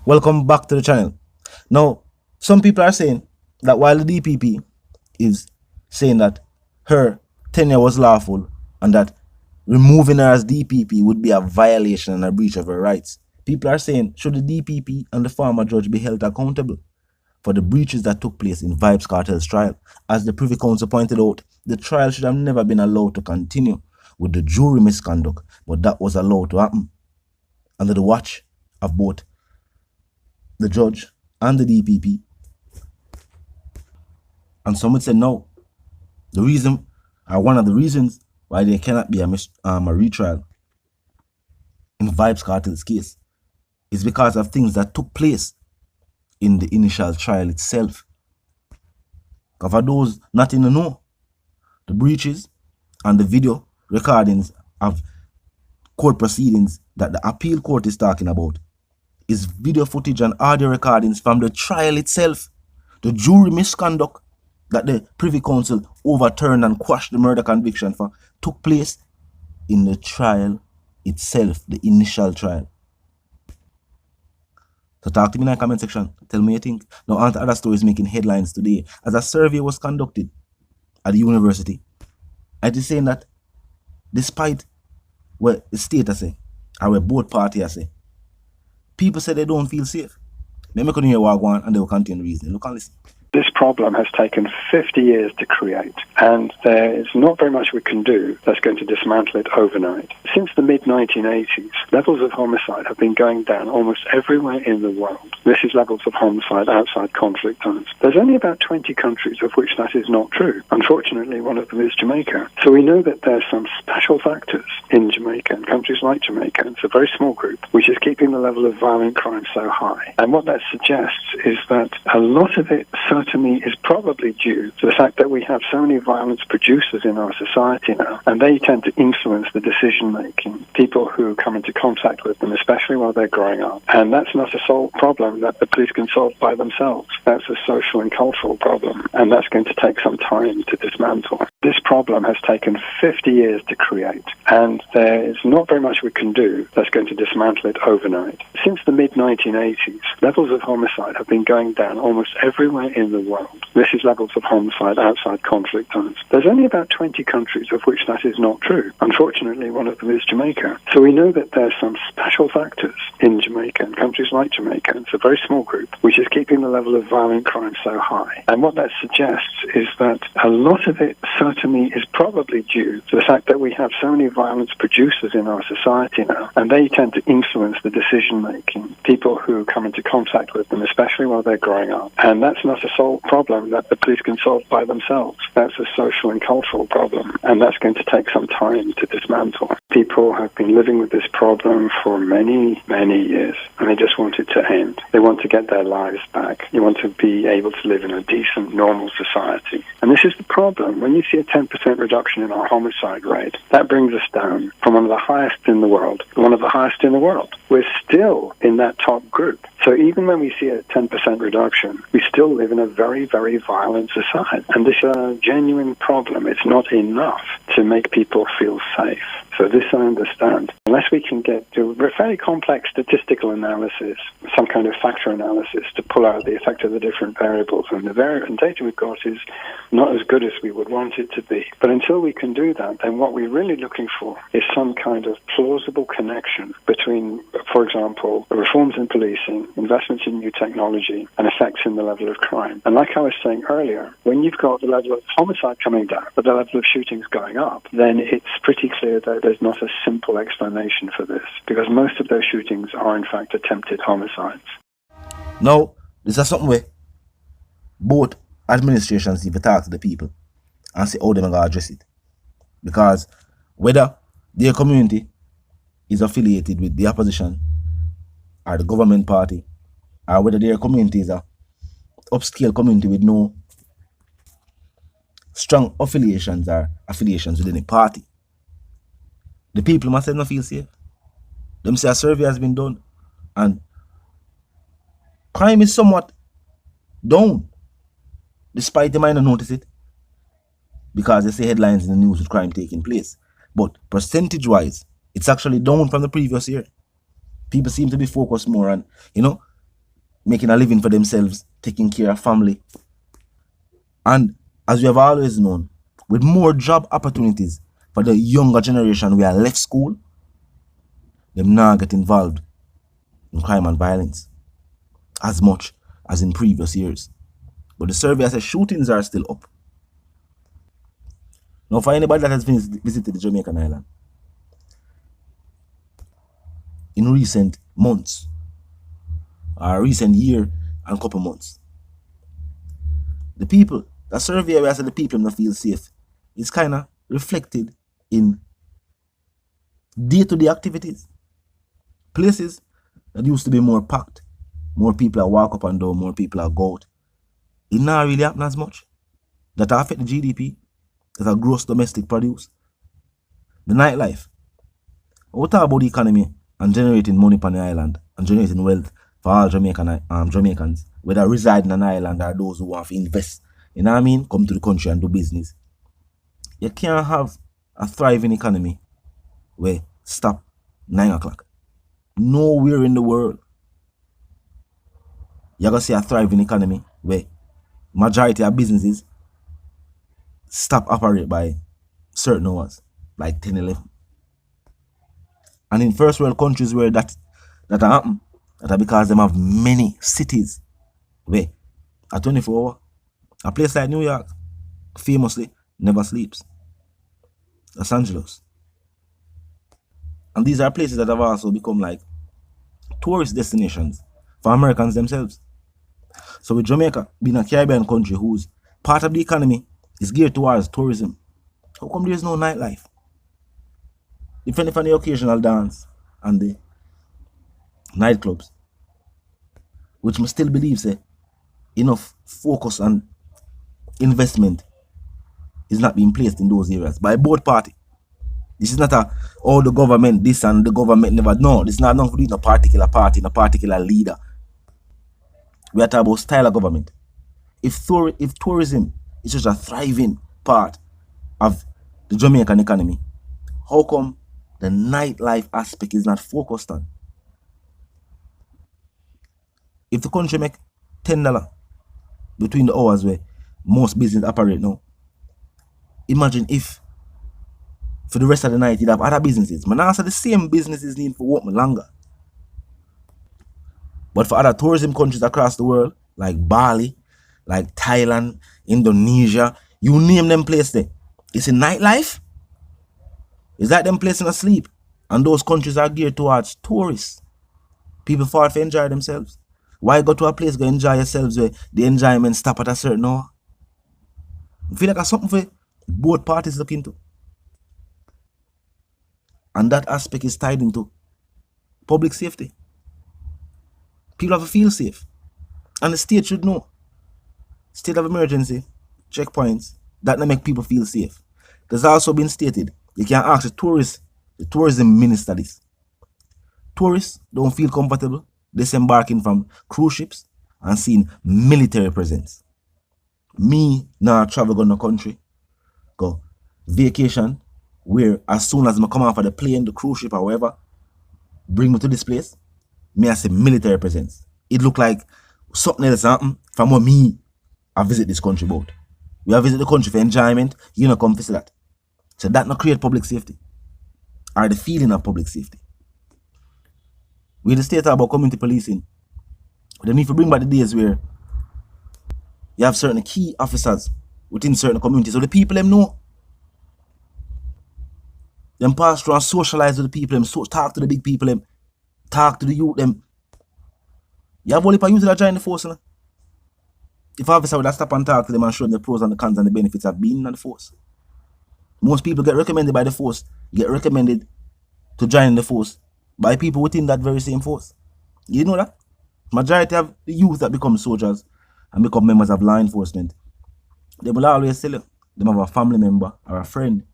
Welcome back to the channel. Now, some people are saying that while the DPP is saying that her tenure was lawful and that removing her as DPP would be a violation and a breach of her rights, people are saying, should the DPP and the former judge be held accountable for the breaches that took place in Vybz Kartel's trial? As the Privy Council pointed out, the trial should have never been allowed to continue with the jury misconduct, but that was allowed to happen under the watch of both the judge and the DPP. And some would say no. The reason, or one of the reasons why there cannot be a retrial in Vybz Kartel's case is because of things that took place in the initial trial itself. For those not in the know, the breaches and the video recordings of court proceedings that the appeal court is talking about is video footage and audio recordings from the trial itself. The jury misconduct that the Privy Council overturned and quashed the murder conviction for took place in the trial itself, the initial trial. So talk to me in the comment section. Tell me what you think. Now on to other stories making headlines today. As a survey was conducted at the university, it is saying that despite what the state has said, or what both parties have said, people say they don't feel safe. Let me continue what I want and they will continue reasoning. Look and listen. This problem has taken 50 years to create, and there is not very much we can do that's going to dismantle it overnight. Since the mid-1980s, levels of homicide have been going down almost everywhere in the world. This is levels of homicide outside conflict zones. There's only about 20 countries of which that is not true. Unfortunately, one of them is Jamaica. So we know that there's some special factors in Jamaica and countries like Jamaica. It's a very small group which is keeping the level of violent crime so high. And what that suggests is that a lot of it certainly is probably due to the fact that we have so many violence producers in our society now, and they tend to influence the decision-making, people who come into contact with them, especially while they're growing up. And that's not a solved problem that the police can solve by themselves. That's a social and cultural problem, and that's going to take some time to dismantle. This problem has taken 50 years to create, and there is not very much we can do that's going to dismantle it overnight. Since the mid-1980s, levels of homicide have been going down almost everywhere in the world. This is levels of homicide outside conflict zones. There's only about 20 countries of which that is not true. Unfortunately, one of them is Jamaica. So we know that there's some special factors in Jamaica and countries like Jamaica. It's a very small group which is keeping the level of violent crime so high. And what that suggests is that a lot of it certainly is probably due to the fact that we have so many violence producers in our society now, and they tend to influence the decision-making, people who come into contact with them, especially while they're growing up. And that's not a solved problem that the police can solve by themselves. That's a social and cultural problem, and that's going to take some time to dismantle. People have been living with this problem for many, many years, and they just want it to end. They want to get their lives back. They want to be able to live in a decent, normal society. And this is the problem. When you see a 10% reduction in our homicide rate, that brings us down from one of the highest in the world to one of the highest in the world. We're still in that top group. So even when we see a 10% reduction, we still live in a very, very violent society. And this is a genuine problem. It's not enough to make people feel safe. So this I understand. Unless we can get to a very complex statistical analysis, some kind of factor analysis to pull out the effect of the different variables, and the data we've got is not as good as we would want it to be. But until we can do that, then what we're really looking for is some kind of plausible connection between, for example, reforms in policing, investments in new technology, and effects in the level of crime. And like I was saying earlier, when you've got the level of homicide coming down, but the level of shootings going up, then it's pretty clear that there's not a simple explanation for this, because most of those shootings are in fact attempted homicides. Now, this is something where both administrations need to talk to the people and see how they're going to address it. Because whether their community is affiliated with the opposition or the government party, or whether their community is a upscale community with no strong affiliations or affiliations within a party, the people must not feel safe. Them say a survey has been done and crime is somewhat down, despite they might not notice it because they say headlines in the news with crime taking place. But percentage-wise, it's actually down from the previous year. People seem to be focused more on, making a living for themselves, taking care of family. And as we have always known, with more job opportunities for the younger generation who are left school, them now get involved in crime and violence as much as in previous years. But the survey says shootings are still up. Now, for anybody that has visited the Jamaican island in recent months, or recent year and couple months, the people, the survey where I said the people don't feel safe, is kind of reflected in day-to-day activities. Places that used to be more packed, more people that walk up and down, more people that go out, it not really happen as much. That affect the GDP, that are gross domestic produce. The nightlife. We talk about the economy and generating money on the island and generating wealth for all Jamaicans, whether reside in an island or those who want to invest. You know what I mean? Come to the country and do business. You can't have a thriving economy where stop 9 o'clock. Nowhere in the world you're going to see a thriving economy where majority of businesses stop operate by certain hours, like 10, 11. And in first world countries where that happen, that are because them have many cities where at 24 hours, a place like New York famously never sleeps. Los Angeles. And these are places that have also become like tourist destinations for Americans themselves. So with Jamaica being a Caribbean country whose part of the economy is geared towards tourism, how come there's no nightlife? Depending on the occasional dance and the nightclubs, which must still believe say enough focus and investment is not being placed in those areas by both parties. This is not the government this and the government never. No, this is not nothing to do with a particular party, a particular leader. We are talking about style of government. If tourism is such a thriving part of the Jamaican economy, how come the nightlife aspect is not focused on? If the country make $10 between the hours where most business operate now, imagine if for the rest of the night you'd have other businesses. Man, also the same businesses need for work longer. But for other tourism countries across the world, like Bali, like Thailand, Indonesia, you name them place there, it's a nightlife. It's like them placing asleep. And those countries are geared towards tourists. People fall to enjoy themselves. Why go to a place, go enjoy yourselves where the enjoyment stop at a certain hour? I feel like that's something for both parties look into. And that aspect is tied into public safety. People have to feel safe. And the state should know. State of emergency, checkpoints, that not make people feel safe. There's also been stated, you can ask the tourism minister this. Tourists don't feel comfortable disembarking from cruise ships and seeing military presence. Me now travel go the country, go vacation, where as soon as I come off of the plane, the cruise ship or whatever, bring me to this place, me I see military presence. It look like something else happen from what me I visit this country about. We have visit the country for enjoyment, you know come visit that. So that not create public safety. Or the feeling of public safety. We in the state about community policing. They need to bring back the days where you have certain key officers within certain communities. So the people them know. Them pass through and socialize with the people, them talk to the big people, them talk to the youth, them. You have only youth that join the force, you know? If officer would stop and talk to them and show them the pros and the cons and the benefits of being in the force. Most people get recommended by the force, get recommended to join the force by people within that very same force. You know that? Majority of the youth that become soldiers and become members of law enforcement, they will always tell you they have a family member or a friend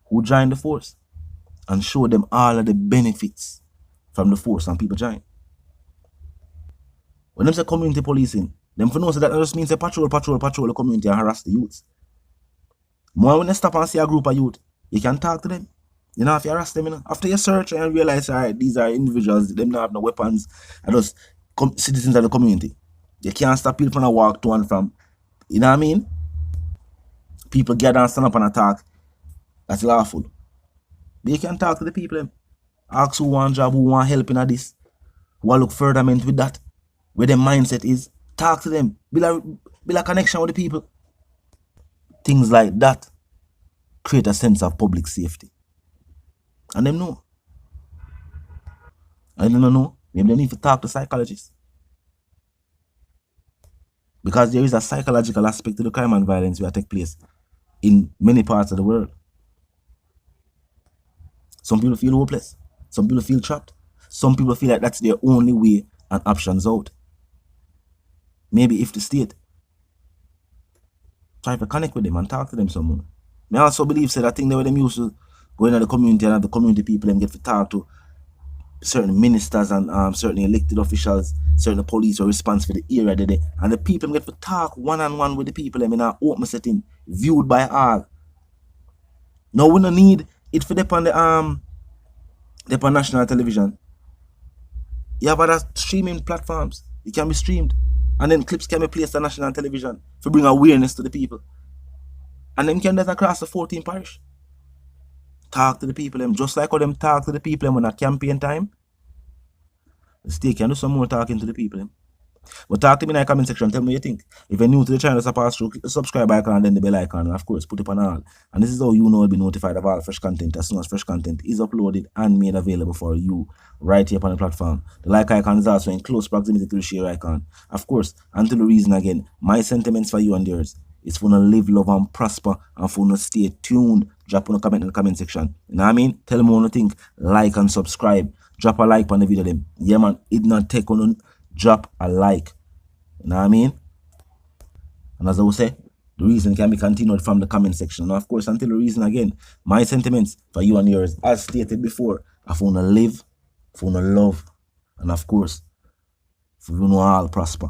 who join the force and show them all of the benefits from the force and people join. When them say community policing, them for know so that just means they patrol the community and harass the youths. More when they stop and see a group of youth, you can talk to them. You know, if you harass them, you know, after you search and realize, all right, these are individuals, them don't have no weapons, and just citizens of the community. You can't stop people from a walk to and from. You know what I mean? People gather and stand up and attack. That's lawful. But you can talk to the people. Ask who want job, who want help in this. Who want look furtherment with that. Where their mindset is. Talk to them. Build a connection with the people. Things like that create a sense of public safety. And them know. And them don't know. Maybe they need to talk to psychologists. Because there is a psychological aspect to the crime and violence that take place in many parts of the world. Some people feel hopeless. Some people feel trapped. Some people feel like that's their only way and options out. Maybe if the state try to connect with them and talk to them some more. I also believe that thing that them used to go into the community and have the community people them get to talk to certain ministers and certain elected officials, certain police or response for the area they and the people get to talk one-on-one with the people them in an open setting, viewed by all. Now we don't need it for them on the national television. You have other streaming platforms. It can be streamed. And then clips can be placed on national television to bring awareness to the people. And them can get across the 14 parish. Talk to the people them, just like how them talk to the people them when at campaign time. The state can do some more talking to the people them. But talk to me in the comment section. Tell me what you think. If you're new to the channel, just pass through, click the subscribe icon and then the bell icon. And of course, put it on all. And this is how you know you'll be notified of all fresh content as soon as fresh content is uploaded and made available for you right here on the platform. The like icon is also in close proximity to the share icon. Of course, until the reason again, my sentiments for you and yours is for to live, love, and prosper, and for to stay tuned. Drop on a comment in the comment section. You know what I mean? Tell me what you think. Like and subscribe. Drop a like on the video them. Yeah man, it not take on. Drop a like. You know what I mean? And as I will say, the reason can be continued from the comment section. And of course, until the reason again, my sentiments for you and yours, as stated before, I want to live, I want to love, and of course, for you know all prosper.